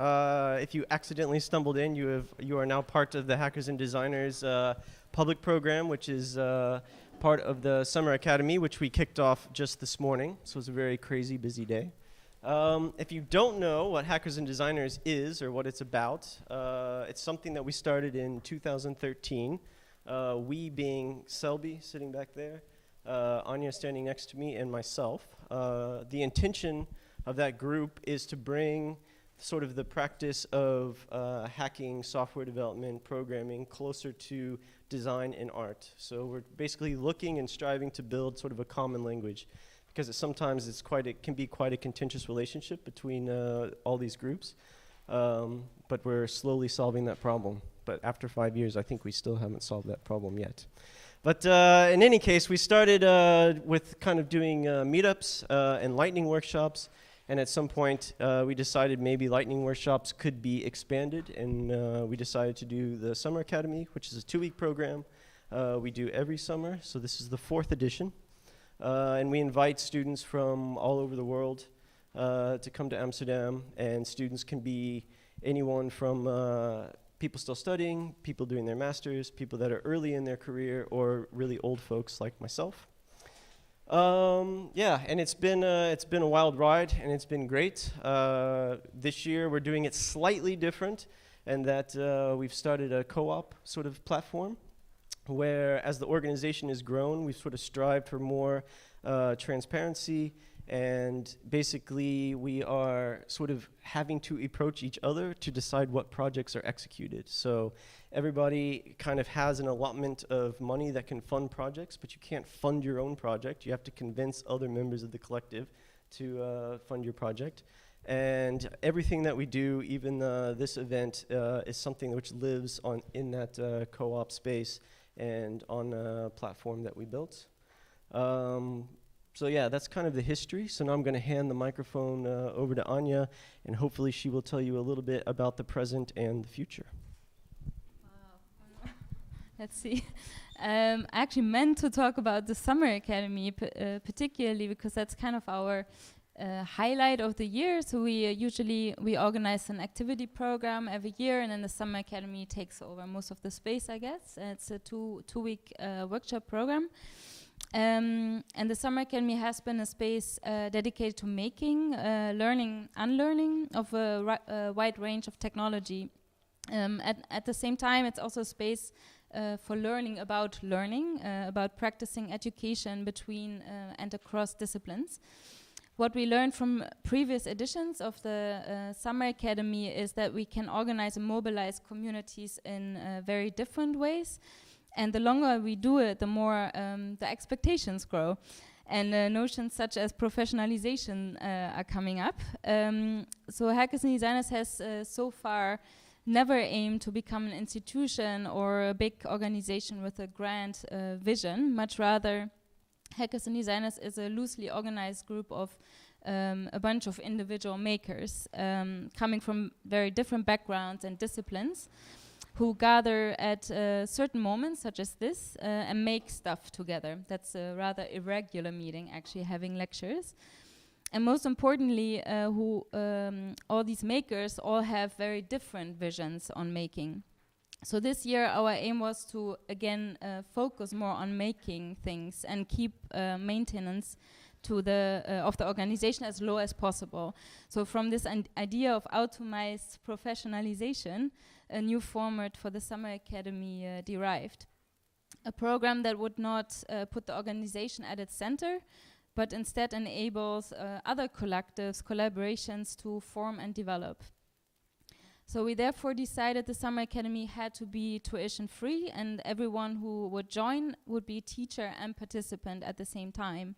If you accidentally stumbled in, you are now part of the Hackers and Designers public program, which is part of the Summer Academy, which we kicked off just this morning. So it was a very crazy, busy day. If you don't know what Hackers and Designers is or what it's about, it's something that we started in 2013. We being Selby, sitting back there, Anja standing next to me, and myself. The intention of that group is to bring sort of the practice of hacking, software development, programming closer to design and art. So we're basically looking and striving to build sort of a common language, because sometimes it can be quite a contentious relationship between all these groups. But we're slowly solving that problem. But after 5 years, I think we still haven't solved that problem yet. But in any case, we started with kind of doing meetups and lightning workshops. And at some point, we decided maybe lightning workshops could be expanded. And we decided to do the Summer Academy, which is a 2-week program we do every summer. So this is the 4th edition. And we invite students from all over the world to come to Amsterdam. And students can be anyone from people still studying, people doing their masters, people that are early in their career, or really old folks like myself. Yeah, and it's been a wild ride, and it's been great. This year we're doing it slightly different, and that we've started a co-op sort of platform, where as the organization has grown, we've sort of strived for more transparency. And basically, we are sort of having to approach each other to decide what projects are executed. So everybody kind of has an allotment of money that can fund projects, but you can't fund your own project. You have to convince other members of the collective to fund your project. And everything that we do, even this event, is something which lives in that co-op space and on a platform that we built. So yeah, that's kind of the history. So now I'm going to hand the microphone over to Anja, and hopefully she will tell you a little bit about the present and the future. Wow. Let's see. I actually meant to talk about the Summer Academy, particularly because that's kind of our highlight of the year. So we organize an activity program every year, and then the Summer Academy takes over most of the space, I guess. It's a two-week workshop program. And the Summer Academy has been a space dedicated to making, learning, unlearning of a wide range of technology. At the same time, it's also a space for learning, about practicing education between and across disciplines. What we learned from previous editions of the Summer Academy is that we can organize and mobilize communities in very different ways. And the longer we do it, the more the expectations grow. And notions such as professionalization are coming up. So Hackers and Designers has so far never aimed to become an institution or a big organization with a grand vision. Much rather, Hackers and Designers is a loosely organized group of a bunch of individual makers coming from very different backgrounds and disciplines, who gather at certain moments, such as this, and make stuff together. That's a rather irregular meeting, actually, having lectures. And most importantly, all these makers all have very different visions on making. So this year, our aim was to, again, focus more on making things and keep maintenance of the organization as low as possible. So from this idea of automized professionalization, a new format for the Summer Academy derived. A program that would not put the organization at its center, but instead enables other collectives, collaborations to form and develop. So we therefore decided the Summer Academy had to be tuition free, and everyone who would join would be teacher and participant at the same time.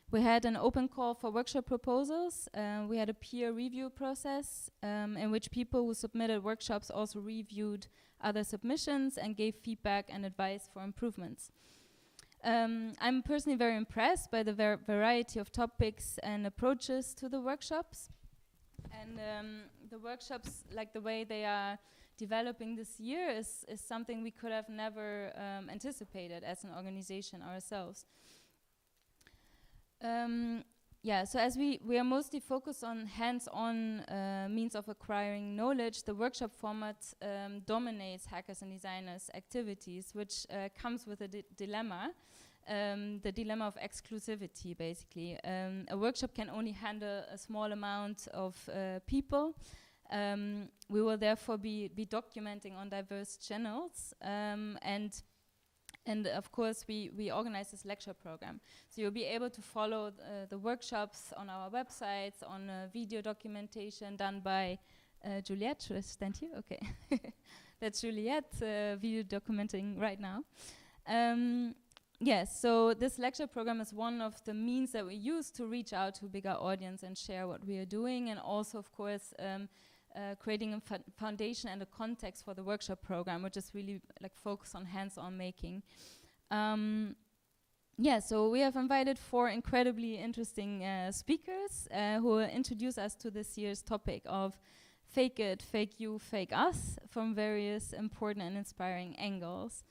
We had an open call for workshop proposals. We had a peer review process in which people who submitted workshops also reviewed other submissions and gave feedback and advice for improvements. I'm personally very impressed by the variety of topics and approaches to the workshops. And the workshops, like the way they are developing this year, is something we could have never anticipated as an organization ourselves. Yeah, so as we are mostly focused on hands-on means of acquiring knowledge, the workshop format dominates hackers and designers' activities, which comes with a dilemma, the dilemma of exclusivity, basically. A workshop can only handle a small amount of people. We will therefore be documenting on diverse channels, and of course, we organize this lecture program. So you'll be able to follow the workshops on our websites, on video documentation done by Juliette. Should I stand here? Okay. That's Juliette, video documenting right now. Yes, so this lecture program is one of the means that we use to reach out to a bigger audience and share what we are doing, and also, of course, creating a foundation and a context for the workshop program, which is really like focused on hands-on making. Yeah, so we have invited 4 incredibly interesting speakers who will introduce us to this year's topic of fake it, fake you, fake us from various important and inspiring angles.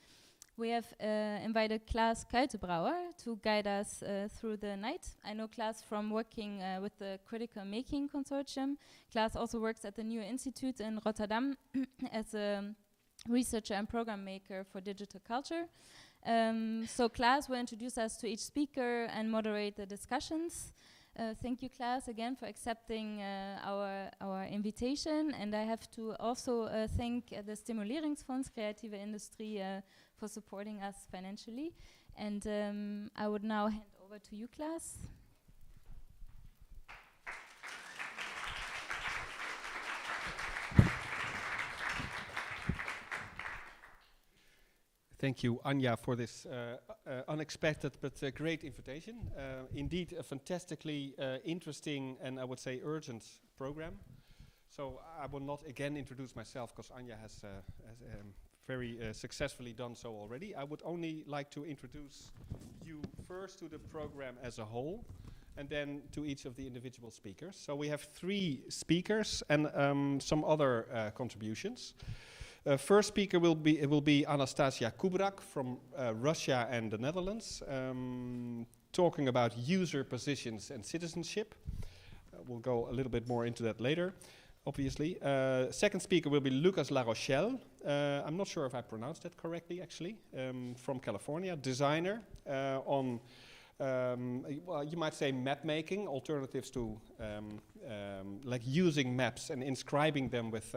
We have invited Klaas Kuitenbrouwer to guide us through the night. I know Klaas from working with the Critical Making Consortium. Klaas also works at the New Institute in Rotterdam as a researcher and program maker for digital culture. So Klaas will introduce us to each speaker and moderate the discussions. Thank you, Klaas, again for accepting our invitation. And I have to also thank the Stimuleringsfonds Creative Industrie for supporting us financially. And I would now hand over to you, Klaas. Thank you, Anja, for this unexpected but great invitation. Indeed, a fantastically interesting and I would say urgent program. So I will not again introduce myself because Anja has very successfully done so already. I would only like to introduce you first to the program as a whole and then to each of the individual speakers. So we have 3 speakers and some other contributions. First speaker will be Anastasia Kubrak from Russia and the Netherlands, talking about user positions and citizenship. We'll go a little bit more into that later, obviously. Second speaker will be LaRochelle. I'm not sure if I pronounced that correctly, actually, from California, designer on, well, you might say map making, alternatives to like using maps and inscribing them with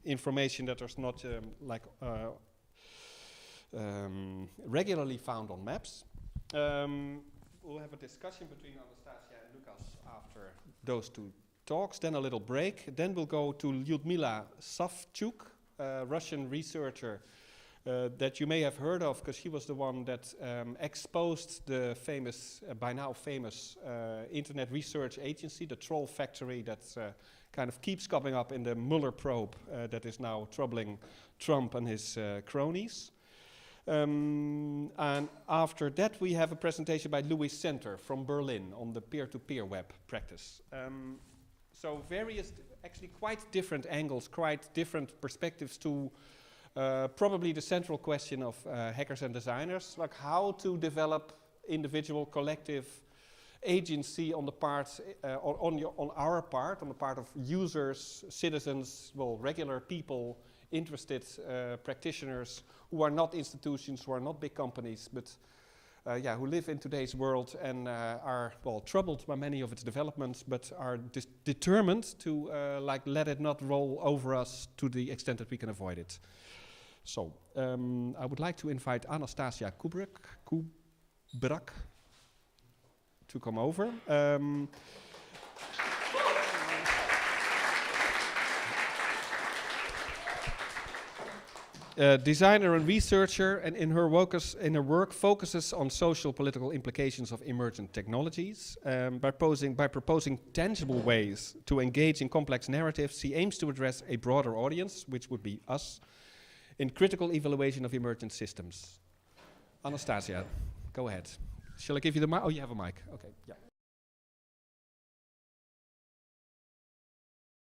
information that is not regularly found on maps. We'll have a discussion between Anastasia and Lucas after those 2 talks, then a little break. Then we'll go to Lyudmila Savchuk, a Russian researcher that you may have heard of because she was the one that exposed the famous, by now famous, internet research agency, the Troll Factory, that kind of keeps coming up in the Mueller probe that is now troubling Trump and his cronies. And after that we have a presentation by Louis Center from Berlin on the peer-to-peer web practice. So various, actually quite different angles, quite different perspectives to probably the central question of hackers and designers, like how to develop individual, collective agency on the part, on our part, on the part of users, citizens, well, regular people, interested practitioners who are not institutions, who are not big companies, but yeah, who live in today's world and are, well, troubled by many of its developments, but are determined to like let it not roll over us to the extent that we can avoid it. So, I would like to invite Anastasia Kubrak to come over. Designer and researcher, and in her work focuses on social political implications of emergent technologies. By proposing tangible ways to engage in complex narratives, she aims to address a broader audience, which would be us, in critical evaluation of emergent systems. Anastasia, go ahead. Shall I give you the mic? Oh, you have a mic. Okay, yeah.